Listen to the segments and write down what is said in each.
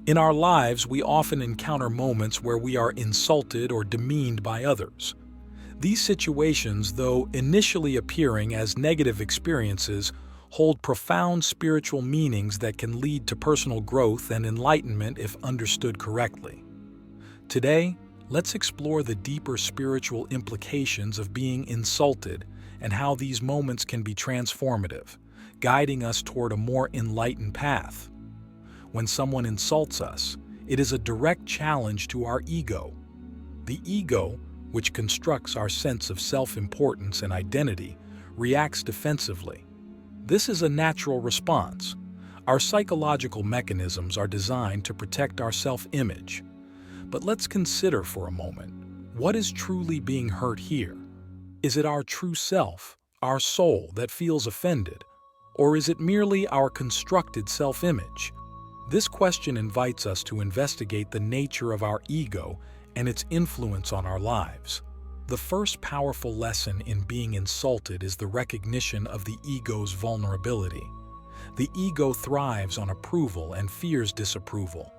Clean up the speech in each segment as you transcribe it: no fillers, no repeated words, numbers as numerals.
In our lives, we often encounter moments where we are insulted or demeaned by others. These situations, though initially appearing as negative experiences, hold profound spiritual meanings that can lead to personal growth and enlightenment if understood correctly. Today, let's explore the deeper spiritual implications of being insulted and how these moments can be transformative, guiding us toward a more enlightened path. When someone insults us, it is a direct challenge to our ego. The ego, which constructs our sense of self-importance and identity, reacts defensively. This is a natural response. Our psychological mechanisms are designed to protect our self-image. But let's consider for a moment, what is truly being hurt here? Is it our true self, our soul, that feels offended? Or is it merely our constructed self-image? This question invites us to investigate the nature of our ego and its influence on our lives. The first powerful lesson in being insulted is the recognition of the ego's vulnerability. The ego thrives on approval and fears disapproval.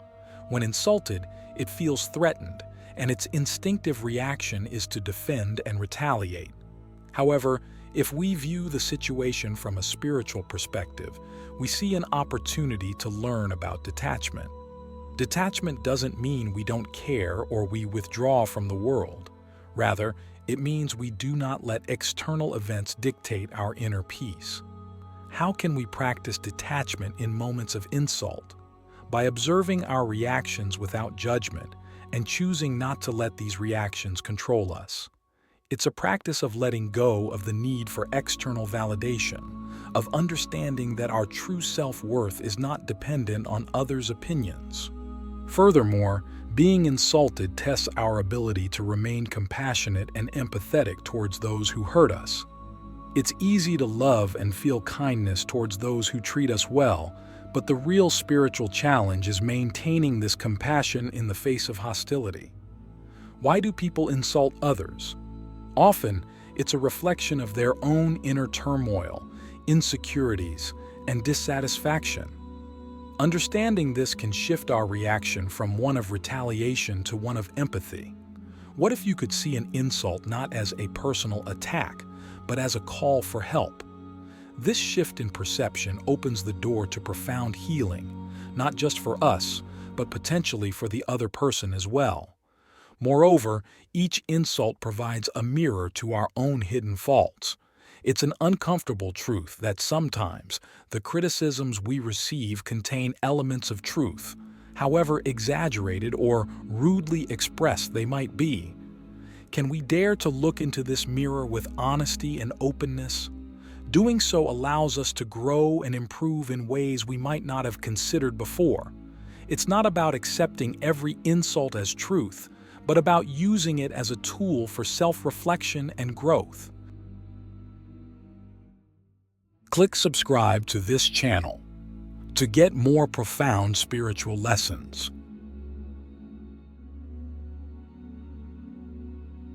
When insulted, it feels threatened, and its instinctive reaction is to defend and retaliate. However, if we view the situation from a spiritual perspective, we see an opportunity to learn about detachment. Detachment doesn't mean we don't care or we withdraw from the world. Rather, it means we do not let external events dictate our inner peace. How can we practice detachment in moments of insult? By observing our reactions without judgment and choosing not to let these reactions control us. It's a practice of letting go of the need for external validation, of understanding that our true self-worth is not dependent on others' opinions. Furthermore, being insulted tests our ability to remain compassionate and empathetic towards those who hurt us. It's easy to love and feel kindness towards those who treat us well, but the real spiritual challenge is maintaining this compassion in the face of hostility. Why do people insult others? Often, it's a reflection of their own inner turmoil, insecurities, and dissatisfaction. Understanding this can shift our reaction from one of retaliation to one of empathy. What if you could see an insult not as a personal attack, but as a call for help? This shift in perception opens the door to profound healing, not just for us, but potentially for the other person as well. Moreover, each insult provides a mirror to our own hidden faults. It's an uncomfortable truth that sometimes the criticisms we receive contain elements of truth, however exaggerated or rudely expressed they might be. Can we dare to look into this mirror with honesty and openness? Doing so allows us to grow and improve in ways we might not have considered before. It's not about accepting every insult as truth, but about using it as a tool for self-reflection and growth. Click subscribe to this channel to get more profound spiritual lessons.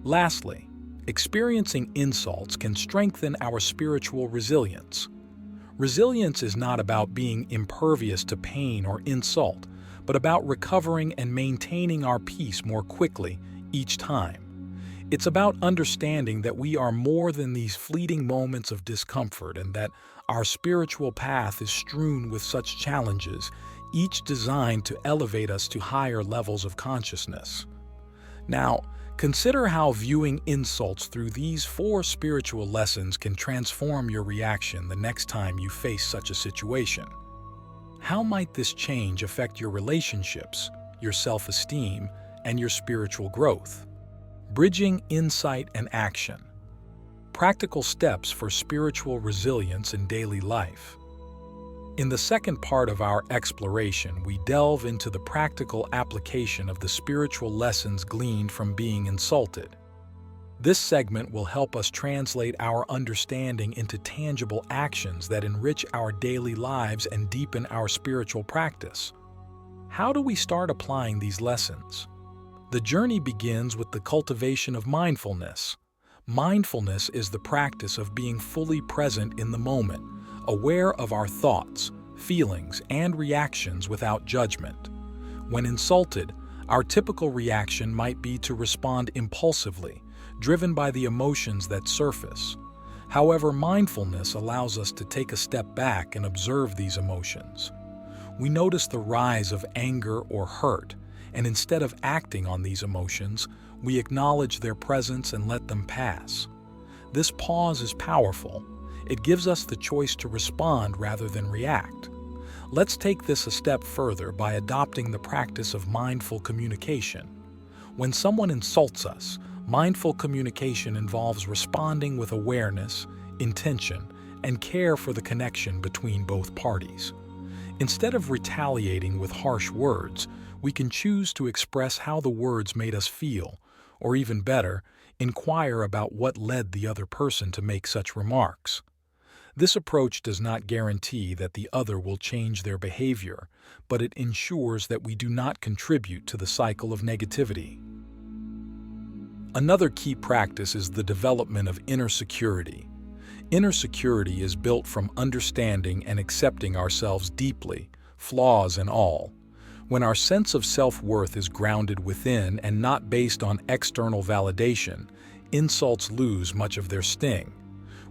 Lastly, experiencing insults can strengthen our spiritual resilience. Resilience is not about being impervious to pain or insult, but about recovering and maintaining our peace more quickly each time. It's about understanding that we are more than these fleeting moments of discomfort and that our spiritual path is strewn with such challenges, each designed to elevate us to higher levels of consciousness. Now, consider how viewing insults through these 4 spiritual lessons can transform your reaction the next time you face such a situation. How might this change affect your relationships, your self-esteem, and your spiritual growth? Bridging insight and action. Practical steps for spiritual resilience in daily life. In the second part of our exploration, we delve into the practical application of the spiritual lessons gleaned from being insulted. This segment will help us translate our understanding into tangible actions that enrich our daily lives and deepen our spiritual practice. How do we start applying these lessons? The journey begins with the cultivation of mindfulness. Mindfulness is the practice of being fully present in the moment, aware of our thoughts, feelings, and reactions without judgment. When insulted, our typical reaction might be to respond impulsively, driven by the emotions that surface. However, mindfulness allows us to take a step back and observe these emotions. We notice the rise of anger or hurt, and instead of acting on these emotions, we acknowledge their presence and let them pass. This pause is powerful. It gives us the choice to respond rather than react. Let's take this a step further by adopting the practice of mindful communication. When someone insults us, mindful communication involves responding with awareness, intention, and care for the connection between both parties. Instead of retaliating with harsh words, we can choose to express how the words made us feel, or even better, inquire about what led the other person to make such remarks. This approach does not guarantee that the other will change their behavior, but it ensures that we do not contribute to the cycle of negativity. Another key practice is the development of inner security. Inner security is built from understanding and accepting ourselves deeply, flaws and all. When our sense of self-worth is grounded within and not based on external validation, insults lose much of their sting.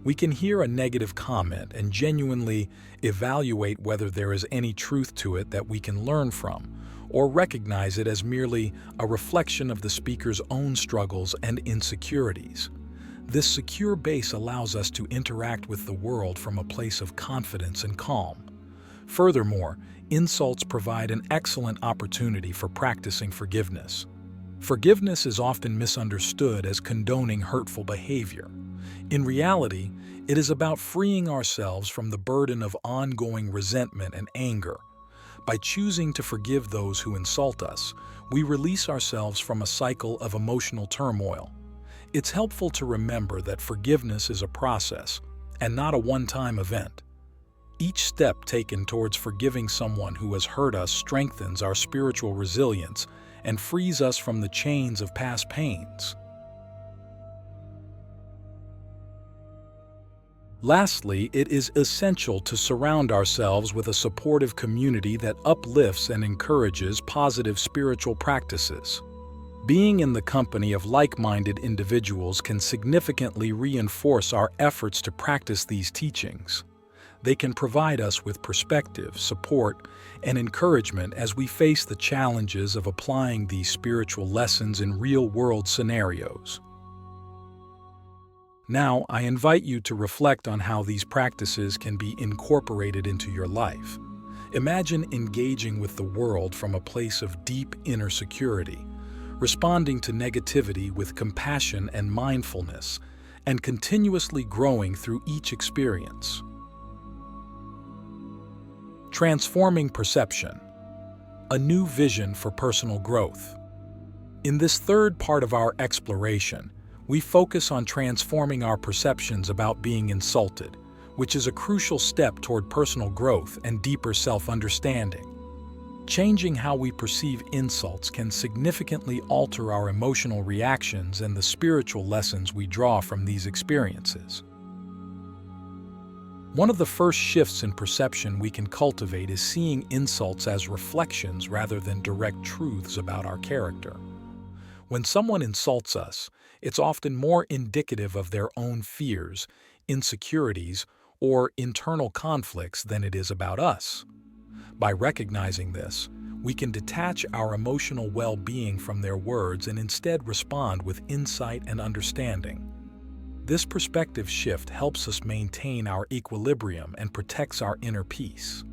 We can hear a negative comment and genuinely evaluate whether there is any truth to it that we can learn from, or recognize it as merely a reflection of the speaker's own struggles and insecurities. This secure base allows us to interact with the world from a place of confidence and calm. Furthermore, insults provide an excellent opportunity for practicing forgiveness. Forgiveness is often misunderstood as condoning hurtful behavior. In reality, it is about freeing ourselves from the burden of ongoing resentment and anger. By choosing to forgive those who insult us, we release ourselves from a cycle of emotional turmoil. It's helpful to remember that forgiveness is a process and not a one-time event. Each step taken towards forgiving someone who has hurt us strengthens our spiritual resilience and frees us from the chains of past pains. Lastly, it is essential to surround ourselves with a supportive community that uplifts and encourages positive spiritual practices. Being in the company of like-minded individuals can significantly reinforce our efforts to practice these teachings. They can provide us with perspective, support, and encouragement as we face the challenges of applying these spiritual lessons in real-world scenarios. Now, I invite you to reflect on how these practices can be incorporated into your life. Imagine engaging with the world from a place of deep inner security, responding to negativity with compassion and mindfulness, and continuously growing through each experience. Transforming perception. A new vision for personal growth. In this third part of our exploration, we focus on transforming our perceptions about being insulted, which is a crucial step toward personal growth and deeper self-understanding. Changing how we perceive insults can significantly alter our emotional reactions and the spiritual lessons we draw from these experiences. One of the first shifts in perception we can cultivate is seeing insults as reflections rather than direct truths about our character. When someone insults us, it's often more indicative of their own fears, insecurities, or internal conflicts than it is about us. By recognizing this, we can detach our emotional well-being from their words and instead respond with insight and understanding. This perspective shift helps us maintain our equilibrium and protects our inner peace.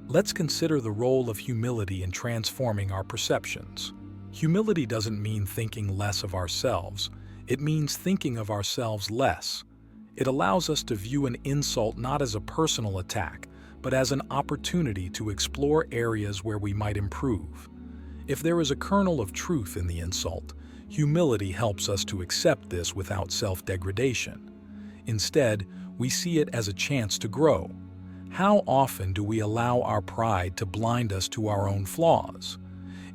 Let's consider the role of humility in transforming our perceptions. Humility doesn't mean thinking less of ourselves, it means thinking of ourselves less. It allows us to view an insult not as a personal attack, but as an opportunity to explore areas where we might improve. If there is a kernel of truth in the insult, humility helps us to accept this without self-degradation. Instead, we see it as a chance to grow. How often do we allow our pride to blind us to our own flaws?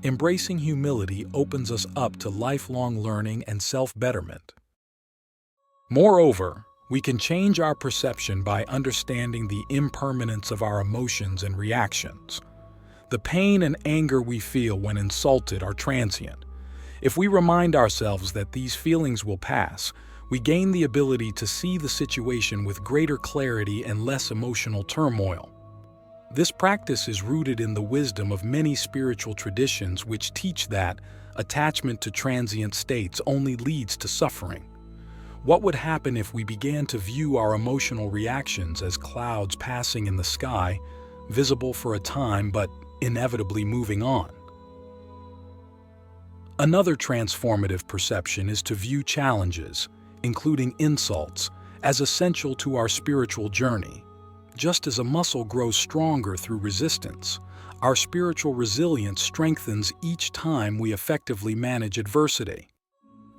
Embracing humility opens us up to lifelong learning and self-betterment. Moreover, we can change our perception by understanding the impermanence of our emotions and reactions. The pain and anger we feel when insulted are transient. If we remind ourselves that these feelings will pass, we gain the ability to see the situation with greater clarity and less emotional turmoil. This practice is rooted in the wisdom of many spiritual traditions which teach that attachment to transient states only leads to suffering. What would happen if we began to view our emotional reactions as clouds passing in the sky, visible for a time but inevitably moving on? Another transformative perception is to view challenges, including insults, as essential to our spiritual journey. Just as a muscle grows stronger through resistance, our spiritual resilience strengthens each time we effectively manage adversity.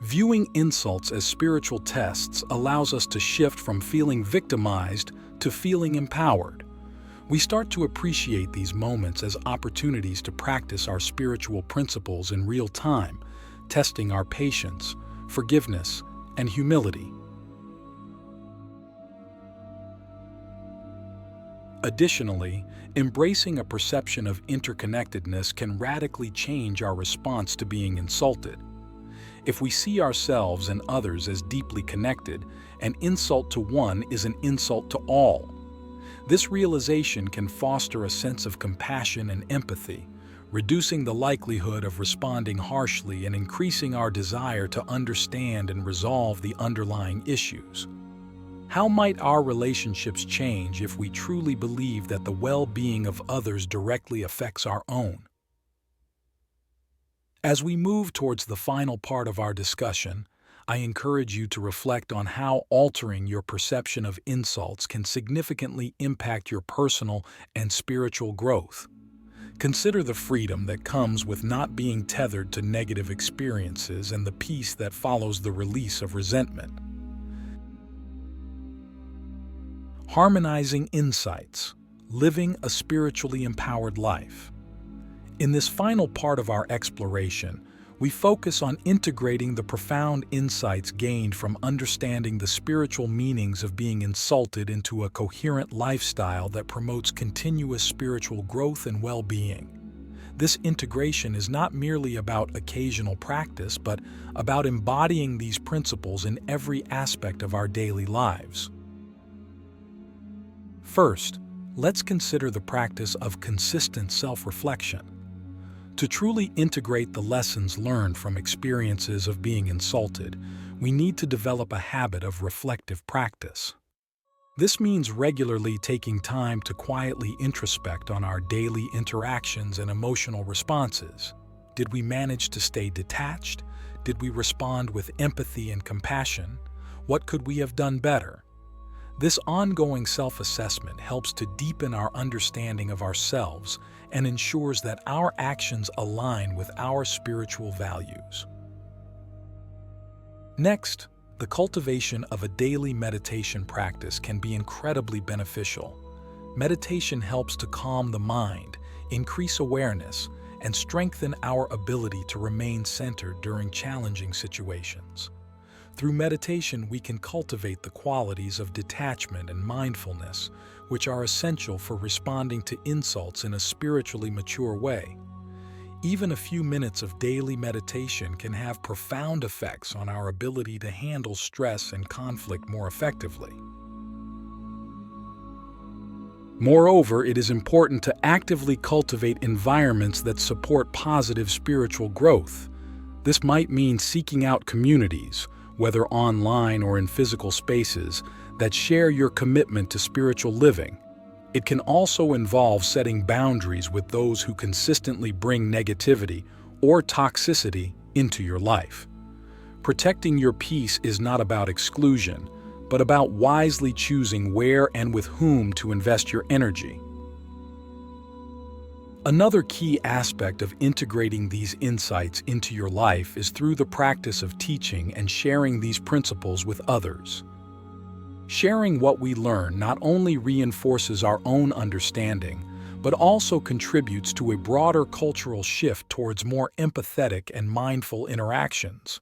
Viewing insults as spiritual tests allows us to shift from feeling victimized to feeling empowered. We start to appreciate these moments as opportunities to practice our spiritual principles in real time, testing our patience, forgiveness, and humility. Additionally, embracing a perception of interconnectedness can radically change our response to being insulted. If we see ourselves and others as deeply connected, an insult to one is an insult to all. This realization can foster a sense of compassion and empathy, reducing the likelihood of responding harshly and increasing our desire to understand and resolve the underlying issues. How might our relationships change if we truly believe that the well-being of others directly affects our own? As we move towards the final part of our discussion, I encourage you to reflect on how altering your perception of insults can significantly impact your personal and spiritual growth. Consider the freedom that comes with not being tethered to negative experiences and the peace that follows the release of resentment. Harmonizing insights, living a spiritually empowered life. In this final part of our exploration, we focus on integrating the profound insights gained from understanding the spiritual meanings of being insulted into a coherent lifestyle that promotes continuous spiritual growth and well-being. This integration is not merely about occasional practice, but about embodying these principles in every aspect of our daily lives. First, let's consider the practice of consistent self-reflection. To truly integrate the lessons learned from experiences of being insulted, we need to develop a habit of reflective practice. This means regularly taking time to quietly introspect on our daily interactions and emotional responses. Did we manage to stay detached? Did we respond with empathy and compassion? What could we have done better? This ongoing self-assessment helps to deepen our understanding of ourselves and ensures that our actions align with our spiritual values. Next, the cultivation of a daily meditation practice can be incredibly beneficial. Meditation helps to calm the mind, increase awareness, and strengthen our ability to remain centered during challenging situations. Through meditation, we can cultivate the qualities of detachment and mindfulness, which are essential for responding to insults in a spiritually mature way. Even a few minutes of daily meditation can have profound effects on our ability to handle stress and conflict more effectively. Moreover, it is important to actively cultivate environments that support positive spiritual growth. This might mean seeking out communities, whether online or in physical spaces, that share your commitment to spiritual living. It can also involve setting boundaries with those who consistently bring negativity or toxicity into your life. Protecting your peace is not about exclusion, but about wisely choosing where and with whom to invest your energy. Another key aspect of integrating these insights into your life is through the practice of teaching and sharing these principles with others. Sharing what we learn not only reinforces our own understanding, but also contributes to a broader cultural shift towards more empathetic and mindful interactions.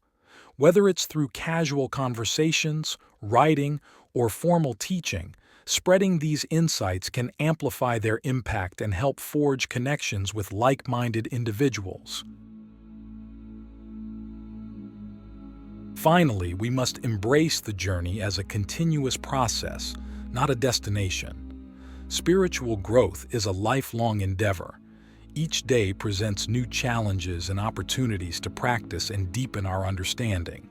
Whether it's through casual conversations, writing, or formal teaching, Spreading these insights can amplify their impact and help forge connections with like-minded individuals. Finally, we must embrace the journey as a continuous process, not a destination. Spiritual growth is a lifelong endeavor. Each day presents new challenges and opportunities to practice and deepen our understanding.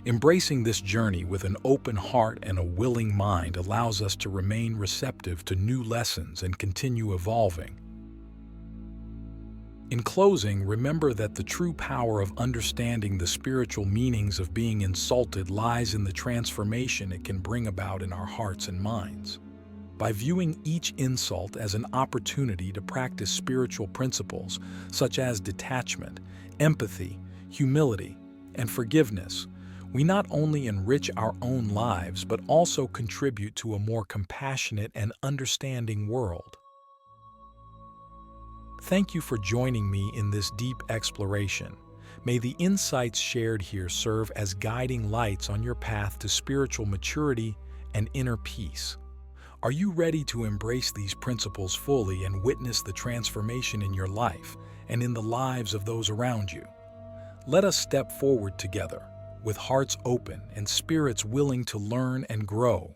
Embracing this journey with an open heart and a willing mind allows us to remain receptive to new lessons and continue evolving. In closing, remember that the true power of understanding the spiritual meanings of being insulted lies in the transformation it can bring about in our hearts and minds. By viewing each insult as an opportunity to practice spiritual principles such as detachment, empathy, humility, and forgiveness, we not only enrich our own lives but also contribute to a more compassionate and understanding world. Thank you for joining me in this deep exploration. May the insights shared here serve as guiding lights on your path to spiritual maturity and inner peace. Are you ready to embrace these principles fully and witness the transformation in your life and in the lives of those around you? Let us step forward together, with hearts open and spirits willing to learn and grow.